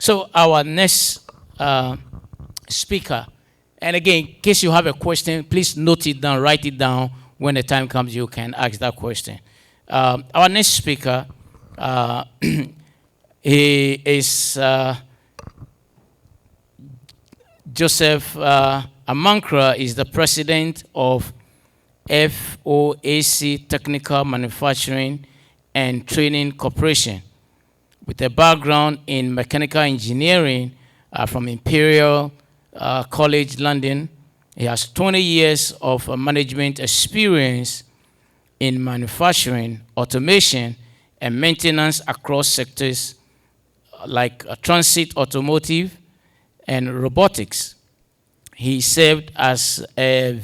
So our next speaker, and again, in case you have a question, please note it down, write it down. When the time comes, you can ask that question. Our next speaker, he is Joseph Amankrah, is the president of F.O.A.C. Technical Manufacturing and Training Corporation, with a background in mechanical engineering from Imperial College London. He has 20 years of management experience in manufacturing, automation, and maintenance across sectors like transit, automotive, and robotics. He served as a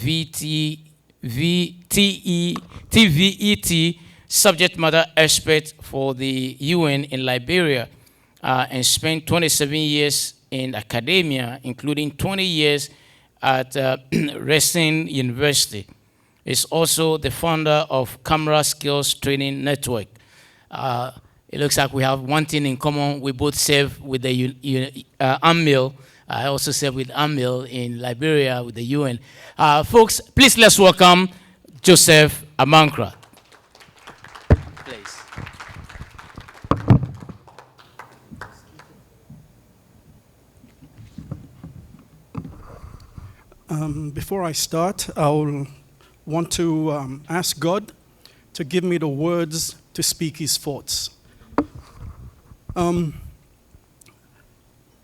TVET subject matter expert for the UN in Liberia and spent 27 years in academia, including 20 years at Ryerson University. He's also the founder of Camara Skills Training Network. It looks like we have one thing in common. We both serve with the UNMIL. I also serve with UNMIL in Liberia with the UN. Folks, please let's welcome Joseph Amankrah. Please. Before I start, I will want to ask God to give me the words to speak his thoughts. I'm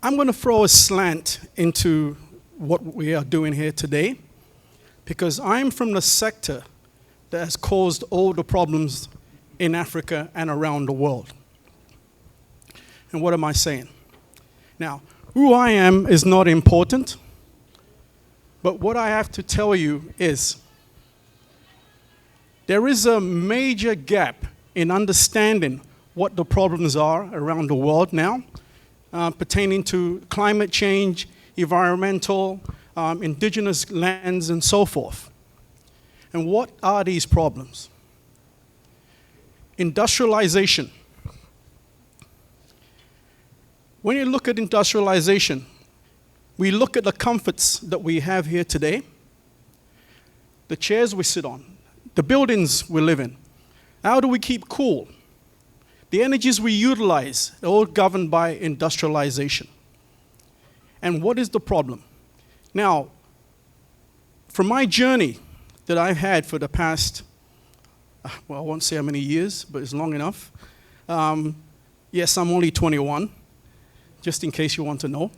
going to throw a slant into what we are doing here today, because I'm from the sector that has caused all the problems in Africa and around the world. And what am I saying? Now, who I am is not important. But what I have to tell you is there is a major gap in understanding what the problems are around the world now, pertaining to climate change, environmental, indigenous lands, and so forth. And what are these problems? Industrialization. When you look at industrialization, we look at the comforts that we have here today, the chairs we sit on, the buildings we live in. How do we keep cool? The energies we utilize, they're all governed by industrialization. And what is the problem? Now, from my journey that I've had for the past, well, I won't say how many years, but it's long enough. Yes, I'm only 21, just in case you want to know.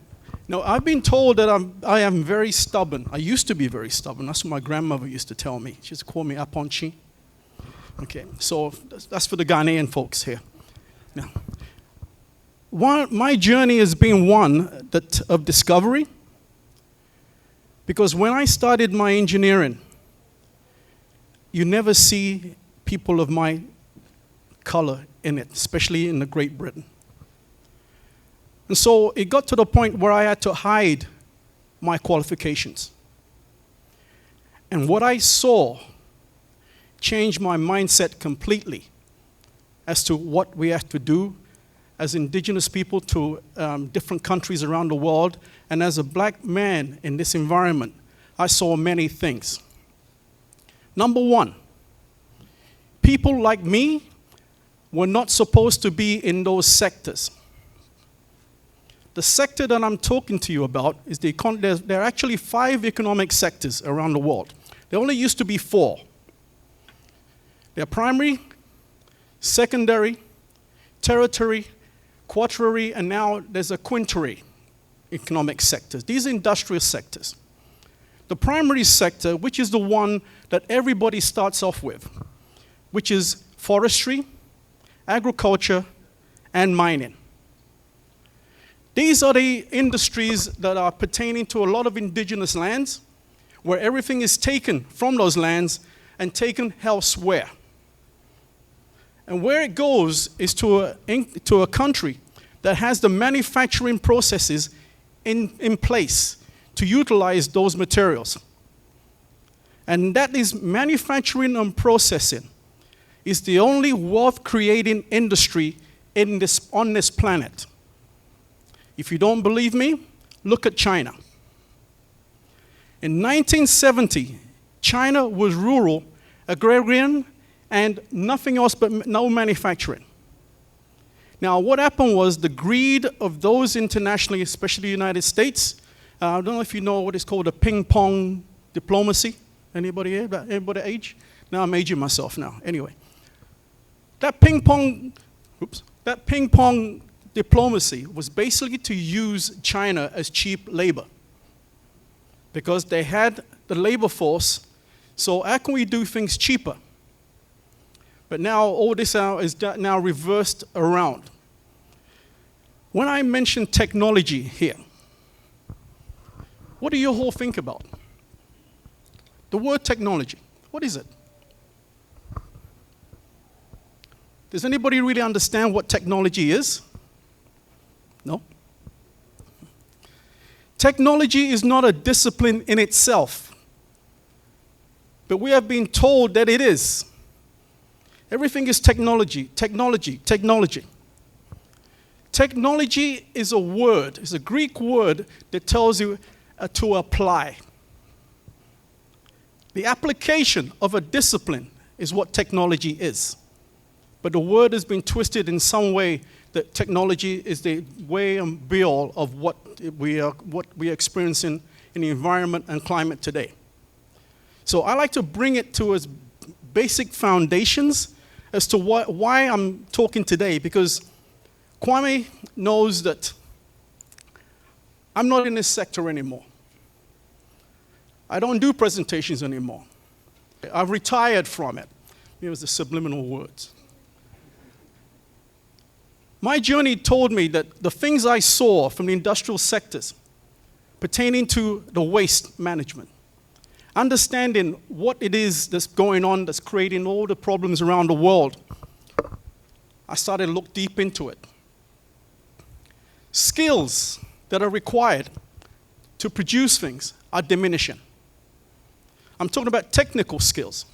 Now, I've been told that I am very stubborn. I used to be very stubborn. That's what my grandmother used to tell me. She used to call me Aponchi. Okay, so that's for the Ghanaian folks here. Now, my journey has been one of discovery, because when I started my engineering, you never see people of my color in it, especially in the Great Britain. And so it got to the point where I had to hide my qualifications. And what I saw changed my mindset completely as to what we have to do as indigenous people to different countries around the world. And as a black man in this environment, I saw many things. Number one, people like me were not supposed to be in those sectors. The sector that I'm talking to you about is there are actually 5 economic sectors around the world. There only used to be 4. They're primary, secondary, tertiary, quaternary, and now there's a quintary economic sectors. These are industrial sectors. The primary sector, which is the one that everybody starts off with, which is forestry, agriculture, and mining. These are the industries that are pertaining to a lot of indigenous lands, where everything is taken from those lands and taken elsewhere. And where it goes is to a country that has the manufacturing processes in place to utilize those materials. And that is manufacturing and processing is the only wealth-creating industry on this planet. If you don't believe me, look at China. In 1970, China was rural, agrarian, and nothing else but no manufacturing. Now, what happened was the greed of those internationally, especially the United States. I don't know if you know what is called a ping-pong diplomacy. Anybody here? Anybody age? Now I'm aging myself now. Anyway, that ping-pong diplomacy was basically to use China as cheap labor because they had the labor force. So how can we do things cheaper? But now all this is now reversed around. When I mention technology here, what do you all think about? The word technology, what is it? Does anybody really understand what technology is? No? Technology is not a discipline in itself, but we have been told that it is. Everything is technology, technology, technology. Technology is a word, it's a Greek word that tells you to apply. The application of a discipline is what technology is. But the word has been twisted in some way that technology is the way and be-all of what we are experiencing in the environment and climate today. So I like to bring it to its basic foundations as to why I'm talking today, because Kwame knows that I'm not in this sector anymore. I don't do presentations anymore. I've retired from it. It was the subliminal words. My journey told me that the things I saw from the industrial sectors pertaining to the waste management, understanding what it is that's going on that's creating all the problems around the world, I started to look deep into it. Skills that are required to produce things are diminishing. I'm talking about technical skills.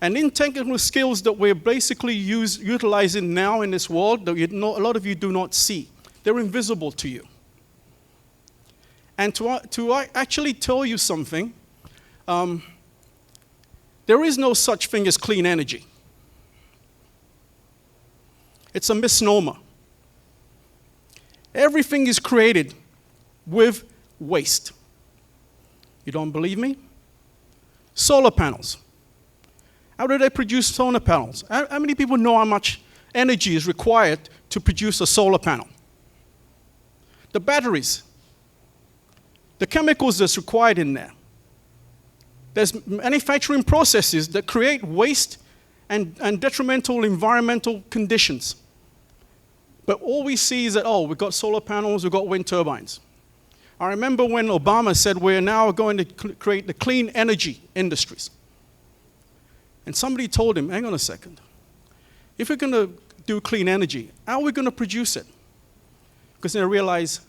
And in technical skills that we're basically utilizing now in this world, that a lot of you do not see. They're invisible to you. And to actually tell you something, there is no such thing as clean energy. It's a misnomer. Everything is created with waste. You don't believe me? Solar panels. How do they produce solar panels? How many people know how much energy is required to produce a solar panel? The batteries, the chemicals that's required in there. There's manufacturing processes that create waste and detrimental environmental conditions. But all we see is that, oh, we've got solar panels, we've got wind turbines. I remember when Obama said we're now going to create the clean energy industries. And somebody told him, hang on a second. If we're going to do clean energy, how are we going to produce it? Because they realize,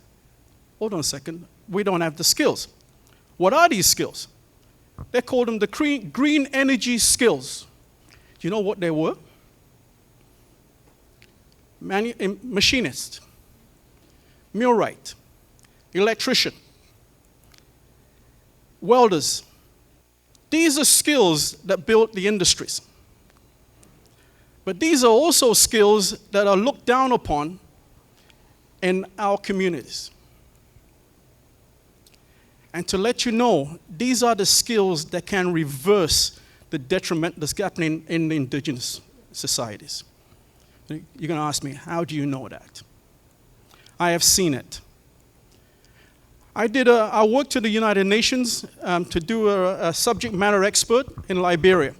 hold on a second, we don't have the skills. What are these skills? They called them the green energy skills. Do you know what they were? Machinist, millwright, electrician, welders. These are skills that built the industries. But these are also skills that are looked down upon in our communities. And to let you know, these are the skills that can reverse the detriment that's happening in the indigenous societies. You're going to ask me, how do you know that? I have seen it. I worked to the United Nations to do a subject matter expert in Liberia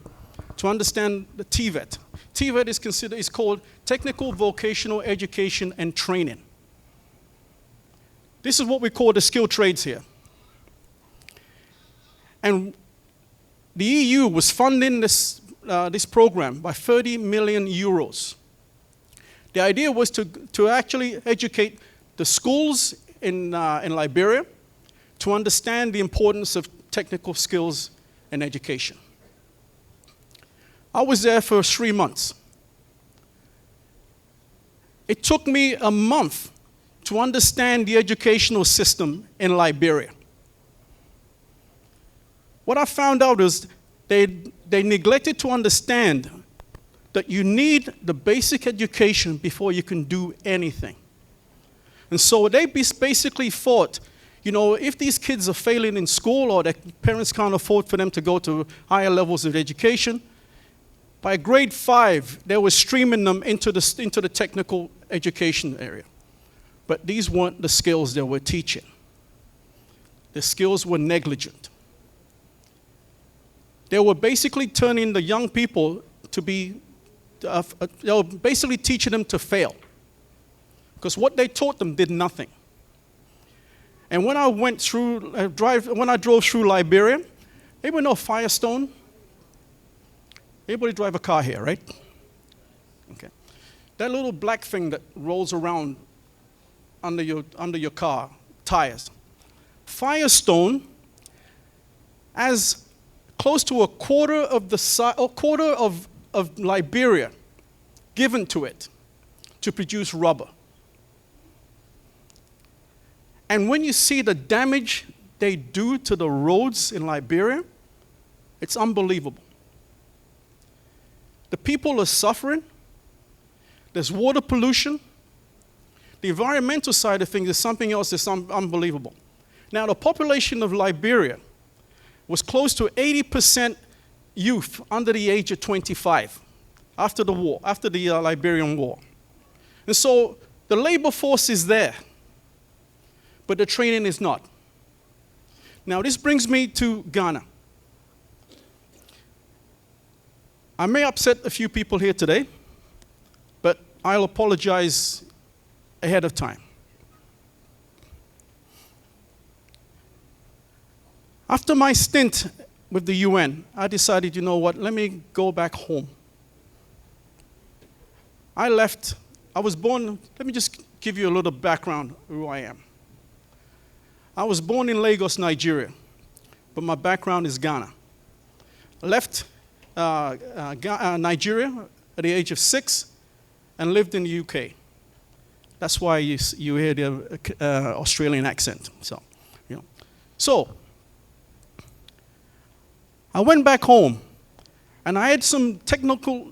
to understand the TVET. TVET is called Technical Vocational Education and Training. This is what we call the skilled trades here. And the EU was funding this program by 30 million euros. The idea was to actually educate the schools in Liberia to understand the importance of technical skills and education. I was there for 3 months. It took me a month to understand the educational system in Liberia. What I found out is they neglected to understand that you need the basic education before you can do anything. And so they basically thought, you know, if these kids are failing in school or their parents can't afford for them to go to higher levels of education, by grade 5, they were streaming them into the technical education area. But these weren't the skills they were teaching. The skills were negligent. They were basically turning the young people to be, they were basically teaching them to fail. Because what they taught them did nothing. And when I drove through Liberia, anybody know Firestone? Everybody drive a car here, right? Okay. That little black thing that rolls around under your car, tires. Firestone, as close to a quarter of Liberia given to it to produce rubber. And when you see the damage they do to the roads in Liberia, it's unbelievable. The people are suffering. There's water pollution. The environmental side of things is something else that's unbelievable. Now, the population of Liberia was close to 80% youth under the age of 25 after the war, after the Liberian War. And so the labor force is there, but the training is not. Now, this brings me to Ghana. I may upset a few people here today, but I'll apologize ahead of time. After my stint with the UN, I decided, you know what, let me go back home. I was born, let me just give you a little background of who I am. I was born in Lagos, Nigeria, but my background is Ghana. I left Nigeria at the age of 6 and lived in the UK. That's why you hear the Australian accent. So, I went back home, and I had some technical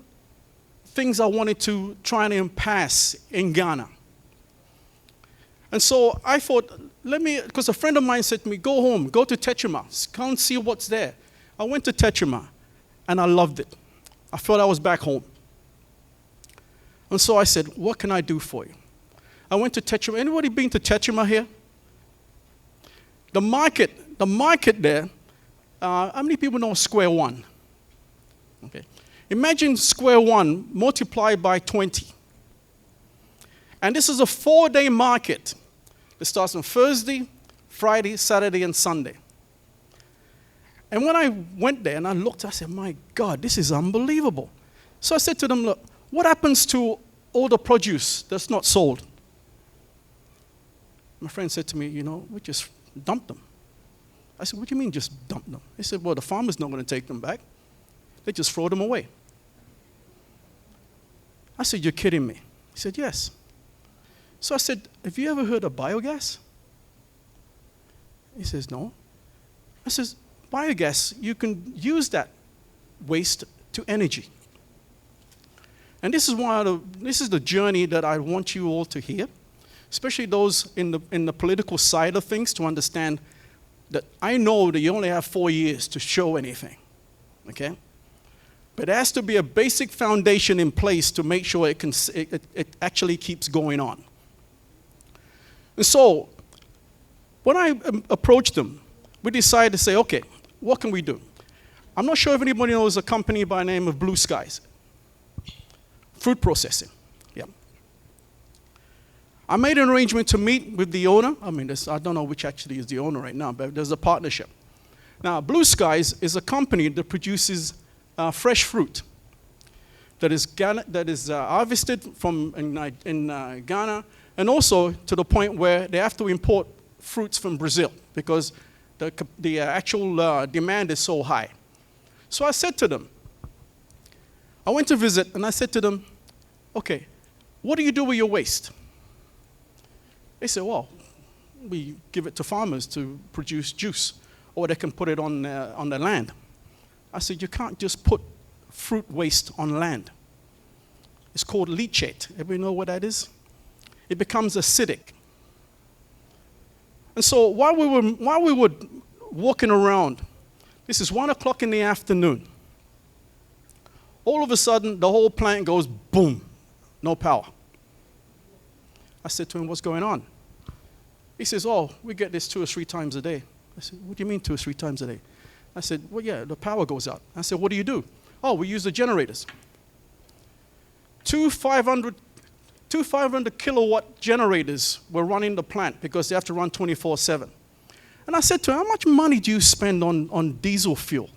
things I wanted to try and pass in Ghana. And so I thought, because a friend of mine said to me, go home, go to Techuma, come and see what's there. I went to Techuma, and I loved it. I felt I was back home. And so I said, what can I do for you? I went to Techuma. Anybody been to Techuma here? The market there, how many people know Square One? Okay. Imagine Square One multiplied by 20. And this is a 4-day market. It starts on Thursday, Friday, Saturday, and Sunday. And when I went there and I looked, I said, my God, this is unbelievable. So I said to them, look, what happens to all the produce that's not sold? My friend said to me, you know, we just dump them. I said, what do you mean just dump them? He said, well, the farmer's not going to take them back. They just throw them away. I said, you're kidding me. He said, yes. So I said, have you ever heard of biogas? He says, no. I says, biogas, you can use that waste to energy. And this is the journey that I want you all to hear, especially those in the political side of things, to understand that I know that you only have 4 years to show anything, okay? But there has to be a basic foundation in place to make sure it actually keeps going on. And so, when I approached them, we decided to say, okay, what can we do? I'm not sure if anybody knows a company by the name of Blue Skies. Fruit processing, yeah. I made an arrangement to meet with the owner. I mean, I don't know which actually is the owner right now, but there's a partnership. Now, Blue Skies is a company that produces fresh fruit that is harvested in Ghana, and also to the point where they have to import fruits from Brazil because the actual demand is so high. So I said to them, I went to visit, and I said to them, okay, what do you do with your waste? They said, well, we give it to farmers to produce juice, or they can put it on the land. I said, you can't just put fruit waste on land. It's called leachate. Everybody know what that is? It becomes acidic. And so while we were walking around, this is 1 o'clock in the afternoon, all of a sudden the whole plant goes boom, no power. I said to him, what's going on? He says, oh, we get this 2 or 3 times a day. I said, what do you mean 2 or 3 times a day? I said, well, yeah, the power goes out. I said, what do you do? Oh, we use the generators. Two 500 kilowatt generators were running the plant because they have to run 24/7. And I said to him, how much money do you spend on diesel fuel?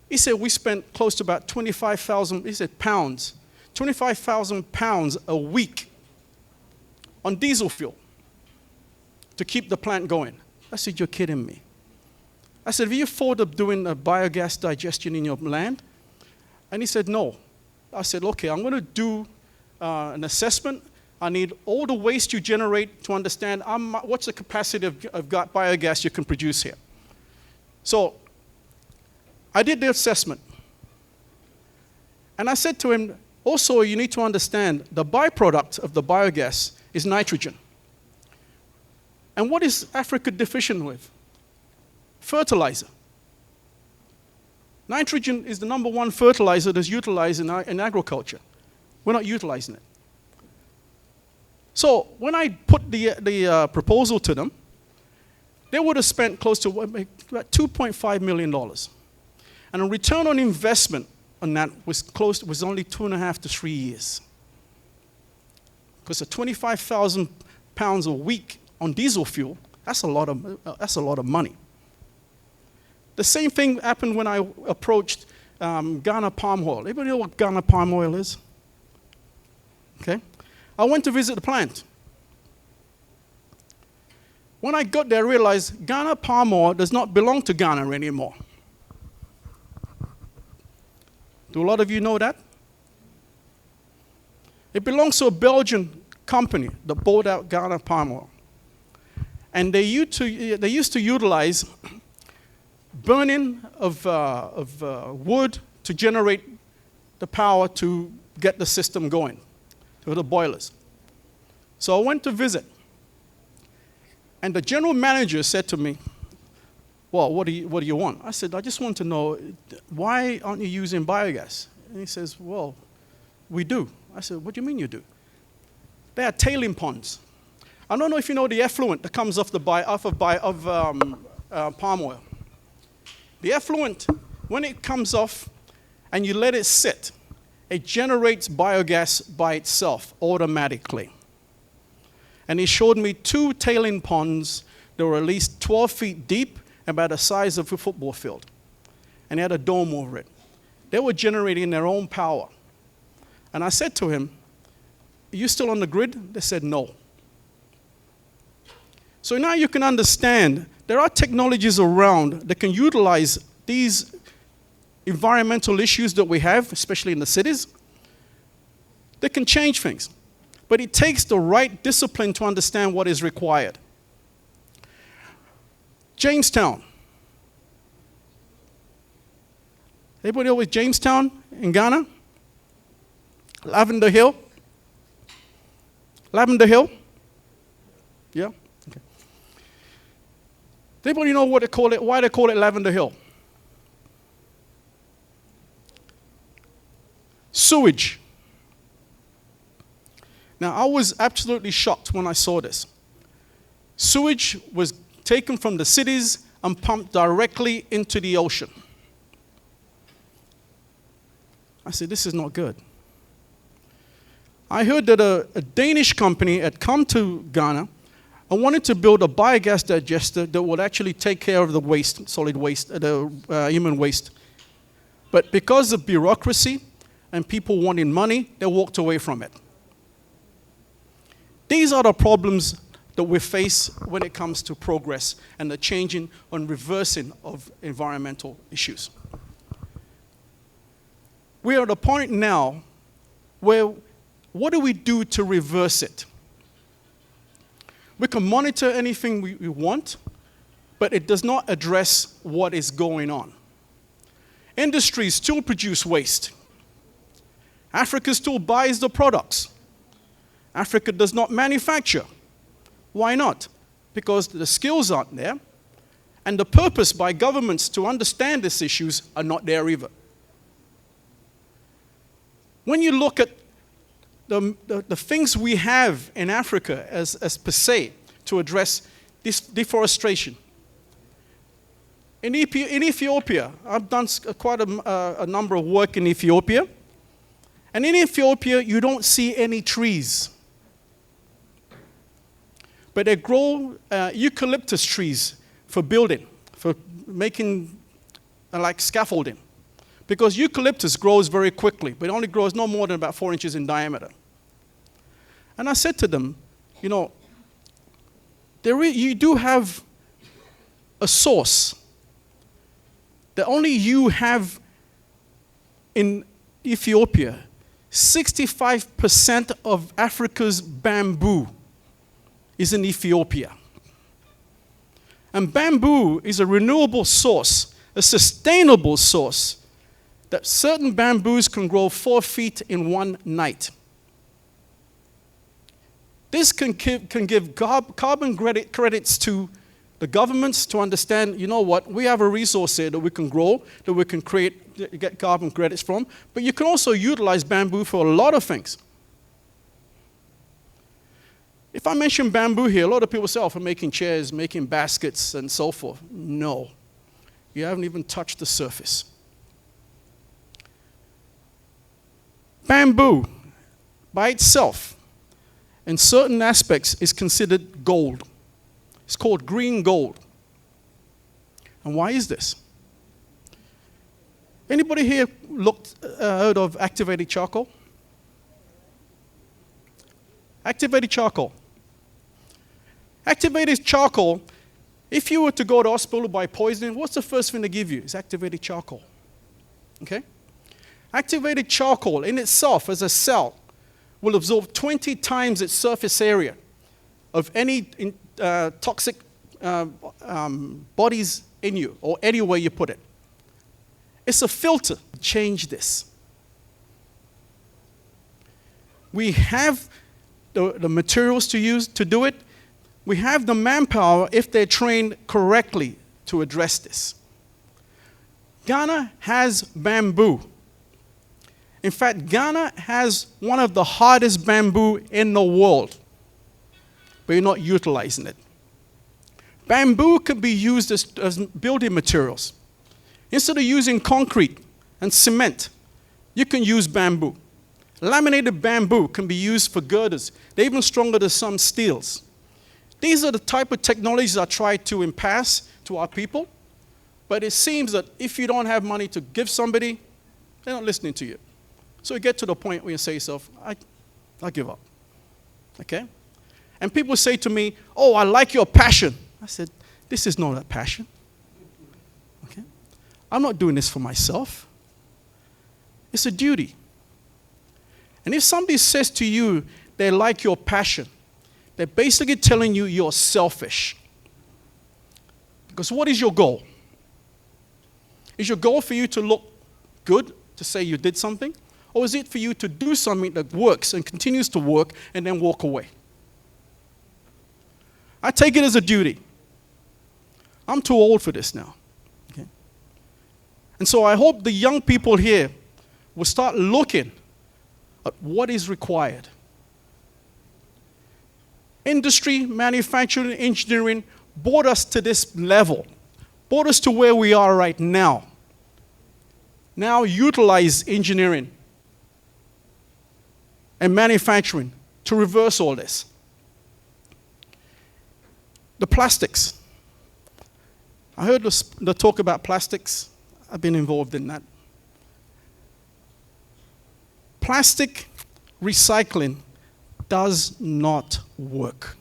He said, we spent close to about 25,000, he said pounds, 25,000 pounds a week on diesel fuel to keep the plant going. I said, you're kidding me. I said, have you thought of doing a biogas digestion in your land? And he said, no. I said, okay, I'm going to do an assessment. I need all the waste you generate to understand what's the capacity of biogas you can produce here. So I did the assessment. And I said to him, also, you need to understand the byproduct of the biogas is nitrogen. And what is Africa deficient with? Fertilizer. Nitrogen is the number 1 fertilizer that's utilized in agriculture. We're not utilizing it. So when I put the proposal to them, they would have spent close to about $2.5 million. And a return on investment on that was only 2.5 to 3 years. Because the 25,000 pounds a week on diesel fuel, that's a lot of money. The same thing happened when I approached Ghana palm oil. Anybody know what Ghana palm oil is? Okay. I went to visit the plant. When I got there, I realized Ghana palm oil does not belong to Ghana anymore. Do a lot of you know that? It belongs to a Belgian company that bought out Ghana palm oil. And they used to utilize burning of wood to generate the power to get the system going, with the boilers. So I went to visit. And the general manager said to me, well, what do you want? I said, I just want to know, why aren't you using biogas? And he says, well, we do. I said, what do you mean you do? They are tailing ponds. I don't know if you know the effluent that comes off palm oil. The effluent, when it comes off and you let it sit, it generates biogas by itself automatically. And he showed me 2 tailing ponds that were at least 12 feet deep, about the size of a football field. And they had a dome over it. They were generating their own power. And I said to him, are you still on the grid? They said no. So now you can understand there are technologies around that can utilize these environmental issues that we have, especially in the cities, that can change things. But it takes the right discipline to understand what is required. Jamestown. Anybody know with Jamestown in Ghana? Lavender Hill? Lavender Hill? Yeah? Okay. Anybody know what they call it, why they call it Lavender Hill? Sewage. Now, I was absolutely shocked when I saw this. Sewage was taken from the cities and pumped directly into the ocean. I said, this is not good. I heard that a Danish company had come to Ghana and wanted to build a biogas digester that would actually take care of the waste, solid waste, human waste. But because of bureaucracy and people wanting money, they walked away from it. These are the problems that we face when it comes to progress and the changing and reversing of environmental issues. We are at a point now where what do we do to reverse it? We can monitor anything we want, but it does not address what is going on. Industries still produce waste. Africa still buys the products. Africa does not manufacture. Why not? Because the skills aren't there, and the purpose by governments to understand these issues are not there either. When you look at the things we have in Africa as per se to address this deforestation. In Ethiopia, I've done quite a number of work in Ethiopia. And in Ethiopia, you don't see any trees. But they grow eucalyptus trees for building, for making like scaffolding. Because eucalyptus grows very quickly, but it only grows no more than about 4 inches in diameter. And I said to them, you know, you do have a source that only you have in Ethiopia. 65% of Africa's bamboo is in Ethiopia. And bamboo is a renewable source, a sustainable source, that certain bamboos can grow 4 feet in one night. This can give carbon credits to the governments to understand, you know what, we have a resource here that we can grow, that we can get carbon credits from, but you can also utilize bamboo for a lot of things. If I mention bamboo here, a lot of people say, oh, for making chairs, making baskets, and so forth. No, you haven't even touched the surface. Bamboo, by itself, in certain aspects, is considered gold. It's called green gold. And why is this? Anybody here heard of activated charcoal? Activated charcoal. Activated charcoal, if you were to go to hospital by poisoning, what's the first thing they give you? It's activated charcoal. Okay? Activated charcoal in itself as a cell will absorb 20 times its surface area of any toxic bodies in you or anywhere you put it. It's a filter. Change this. We have the materials to use to do it. We have the manpower if they're trained correctly to address this. Ghana has bamboo. In fact, Ghana has one of the hardest bamboo in the world, but you're not utilizing it. Bamboo could be used as building materials. Instead of using concrete and cement, you can use bamboo. Laminated bamboo can be used for girders. They're even stronger than some steels. These are the type of technologies I try to impasse to our people, but it seems that if you don't have money to give somebody, they're not listening to you. So you get to the point where you say to yourself, I give up. Okay? And people say to me, oh, I like your passion. I said, this is not a passion. Okay? I'm not doing this for myself. It's a duty. And if somebody says to you they like your passion, they're basically telling you you're selfish. Because what is your goal? Is your goal for you to look good, to say you did something? Or is it for you to do something that works and continues to work and then walk away? I take it as a duty. I'm too old for this now. Okay? And so I hope the young people here will start looking at what is required. Industry, manufacturing, engineering brought us to this level, brought us to where we are right now. Now utilize engineering and manufacturing to reverse all this. The plastics. I heard the talk about plastics. I've been involved in that. Plastic recycling does not work.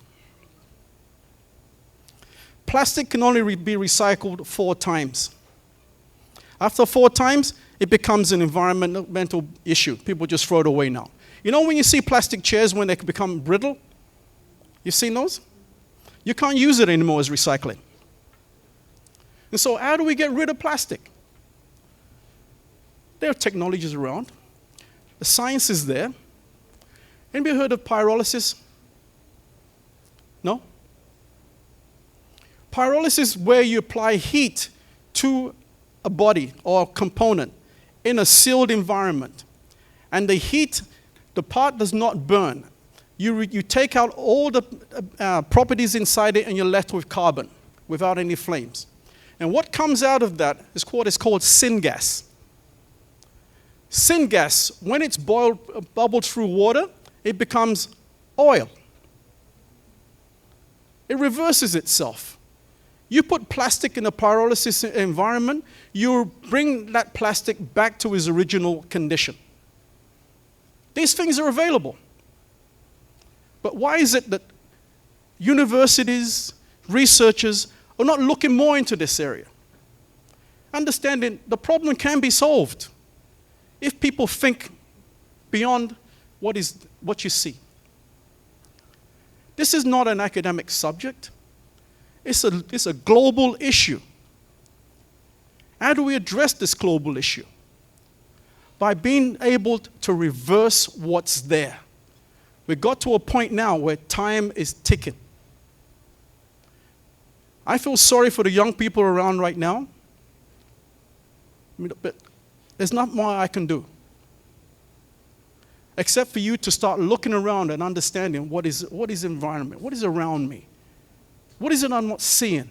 Plastic can only be recycled 4 times. After 4 times, it becomes an environmental issue. People just throw it away now. You know when you see plastic chairs when they become brittle? You've seen those? You can't use it anymore as recycling. And so how do we get rid of plastic? There are technologies around. The science is there. Anybody heard of pyrolysis? No? Pyrolysis is where you apply heat to a body or a component in a sealed environment. And the heat, the part does not burn. You take out all the properties inside it and you're left with carbon without any flames. And what comes out of that is called syngas. Syngas, when it's bubbled through water, it becomes oil. It reverses itself. You put plastic in a pyrolysis environment, you bring that plastic back to its original condition. These things are available. But why is it that universities, researchers are not looking more into this area? Understanding the problem can be solved if people think beyond what you see. This is not an academic subject. It's a global issue. How do we address this global issue? By being able to reverse what's there. We got to a point now where time is ticking. I feel sorry for the young people around right now. But there's not more I can do. Except for you to start looking around and understanding what is environment, what is around me. What is it I'm not seeing?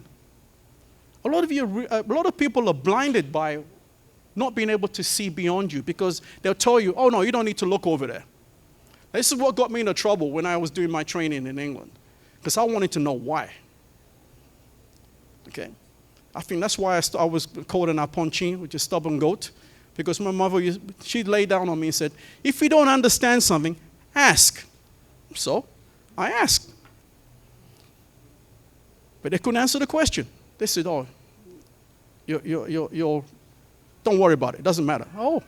A lot of people are blinded by not being able to see beyond you because they'll tell you, oh no, you don't need to look over there. This is what got me into trouble when I was doing my training in England, because I wanted to know why. Okay? I think that's why I was called an aponchin, which is stubborn goat, because my mother, she'd lay down on me and said, if you don't understand something, ask. So I asked. But they couldn't answer the question. They said, oh, don't worry about it. It doesn't matter. Oh,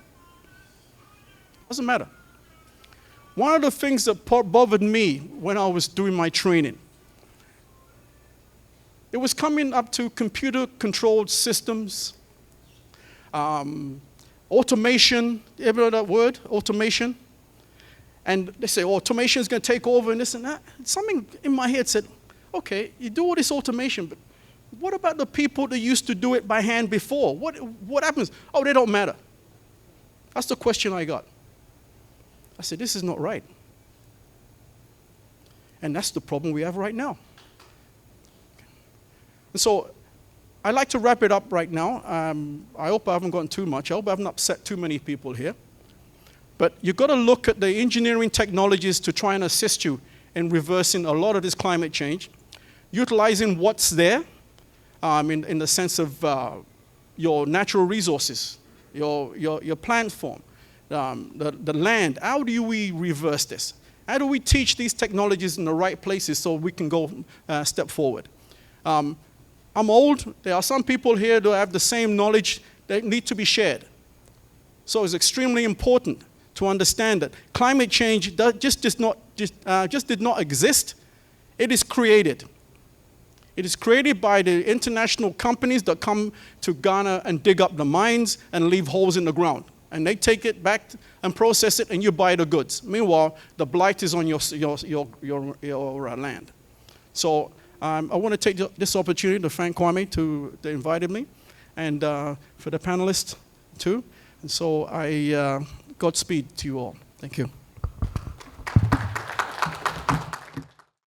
doesn't matter. One of the things that bothered me when I was doing my training, it was coming up to computer-controlled systems, automation. You ever heard that word, automation? And they say, oh, automation is going to take over and this and that. Something in my head said, okay, you do all this automation, but what about the people that used to do it by hand before? What happens? Oh, they don't matter. That's the question I got. I said, this is not right. And that's the problem we have right now. And so I'd like to wrap it up right now. I hope I haven't gotten too much. I hope I haven't upset too many people here. But you've got to look at the engineering technologies to try and assist you in reversing a lot of this climate change, utilizing what's there in the sense of your natural resources, your plant form, the land. How do we reverse this? How do we teach these technologies in the right places so we can go step forward? I'm old. There are some people here that have the same knowledge that need to be shared. So it's extremely important to understand that climate change just did not exist. It is created. It is created by the international companies that come to Ghana and dig up the mines and leave holes in the ground. And they take it back and process it, and you buy the goods. Meanwhile, the blight is on your land. So I want to take this opportunity to thank Kwame that invited me, and for the panelists too. And so Godspeed to you all. Thank you.